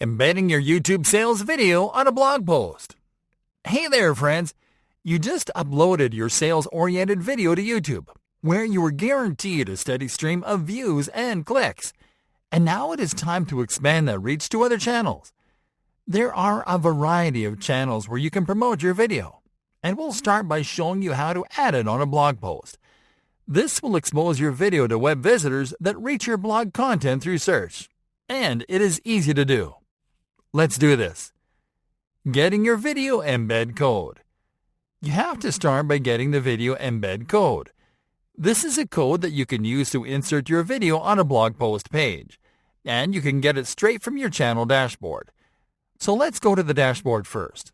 Embedding your YouTube sales video on a blog post. Hey there, friends. You just uploaded your sales-oriented video to YouTube, where you were guaranteed a steady stream of views and clicks. And now it is time to expand that reach to other channels. There are a variety of channels where you can promote your video, and we'll start by showing you how to add it on a blog post. This will expose your video to web visitors that reach your blog content through search, and it is easy to do. Let's do this. Getting your video embed code. You have to start by getting the video embed code. This is a code that you can use to insert your video on a blog post page, and you can get it straight from your channel dashboard. So let's go to the dashboard first.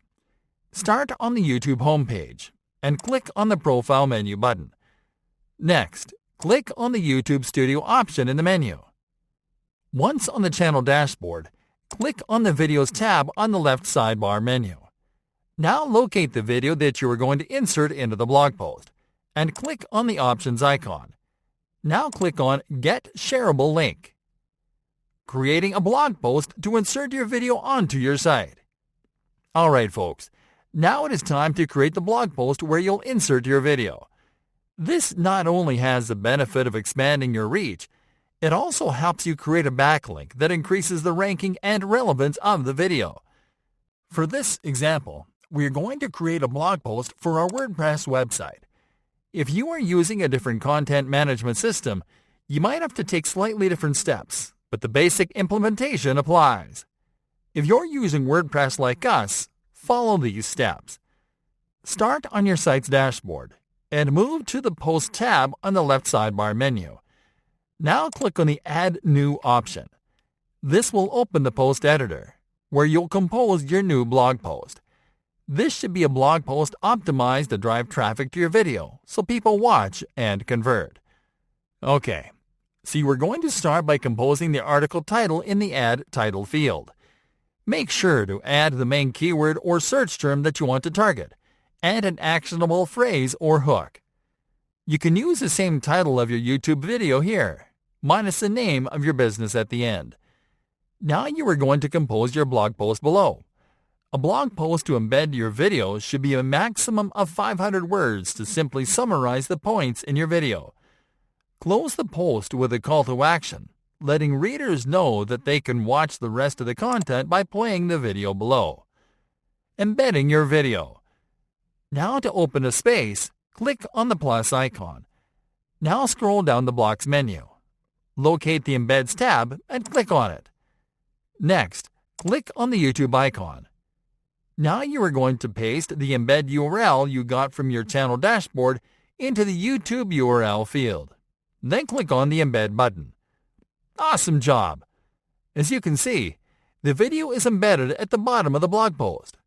Start on the YouTube homepage and click on the Profile menu button. Next, click on the YouTube Studio option in the menu. Once on the channel dashboard, click on the Videos tab on the left sidebar menu. Now locate the video that you are going to insert into the blog post and click on the Options icon. Now click on Get Shareable Link. Creating a blog post to insert your video onto your site. Alright folks, now it is time to create the blog post where you'll insert your video. This not only has the benefit of expanding your reach, it also helps you create a backlink that increases the ranking and relevance of the video. For this example, we are going to create a blog post for our WordPress website. If you are using a different content management system, you might have to take slightly different steps, but the basic implementation applies. If you're using WordPress like us, follow these steps. Start on your site's dashboard and move to the Post tab on the left sidebar menu. Now click on the Add New option. This will open the post editor, where you'll compose your new blog post. This should be a blog post optimized to drive traffic to your video, so people watch and convert. Okay, so you are going to start by composing the article title in the Add Title field. Make sure to add the main keyword or search term that you want to target, and an actionable phrase or hook. You can use the same title of your YouTube video here, minus the name of your business at the end. Now you are going to compose your blog post below. A blog post to embed your video should be a maximum of 500 words to simply summarize the points in your video. Close the post with a call to action, letting readers know that they can watch the rest of the content by playing the video below. Embedding your video. Now to open a space, click on the plus icon. Now scroll down the Blocks menu. Locate the Embeds tab and click on it. Next, click on the YouTube icon. Now you are going to paste the embed URL you got from your channel dashboard into the YouTube URL field. Then click on the Embed button. Awesome job! As you can see, the video is embedded at the bottom of the blog post.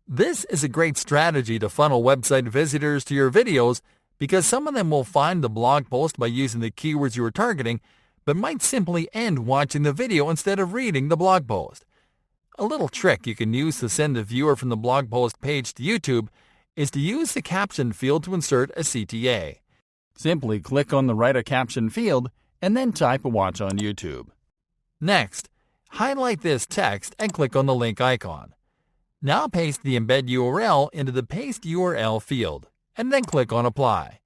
This is a great strategy to funnel website visitors to your videos because some of them will find the blog post by using the keywords you are targeting, but might simply end watching the video instead of reading the blog post. A little trick you can use to send the viewer from the blog post page to YouTube is to use the caption field to insert a CTA. Simply click on the Write a Caption field and then type Watch on YouTube. Next, highlight this text and click on the link icon. Now paste the embed URL into the Paste URL field and then click on Apply.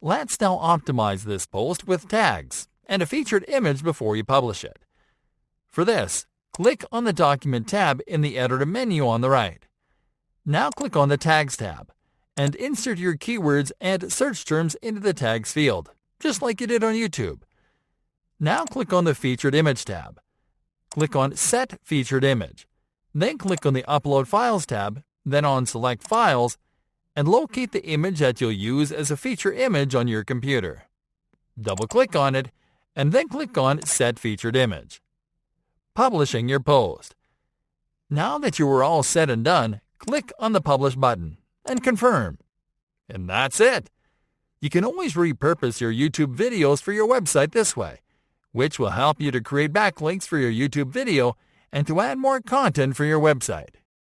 Let's now optimize this post with tags and a featured image before you publish it. For this, click on the Document tab in the Editor menu on the right. Now click on the Tags tab and insert your keywords and search terms into the Tags field, just like you did on YouTube. Now click on the Featured Image tab. Click on Set Featured Image. Then click on the Upload Files tab, then on Select Files, and locate the image that you'll use as a feature image on your computer. Double-click on it, and then click on Set Featured Image. Publishing your post. Now that you are all set and done, click on the Publish button and confirm. And that's it. You can always repurpose your YouTube videos for your website this way, which will help you to create backlinks for your YouTube video and to add more content for your website.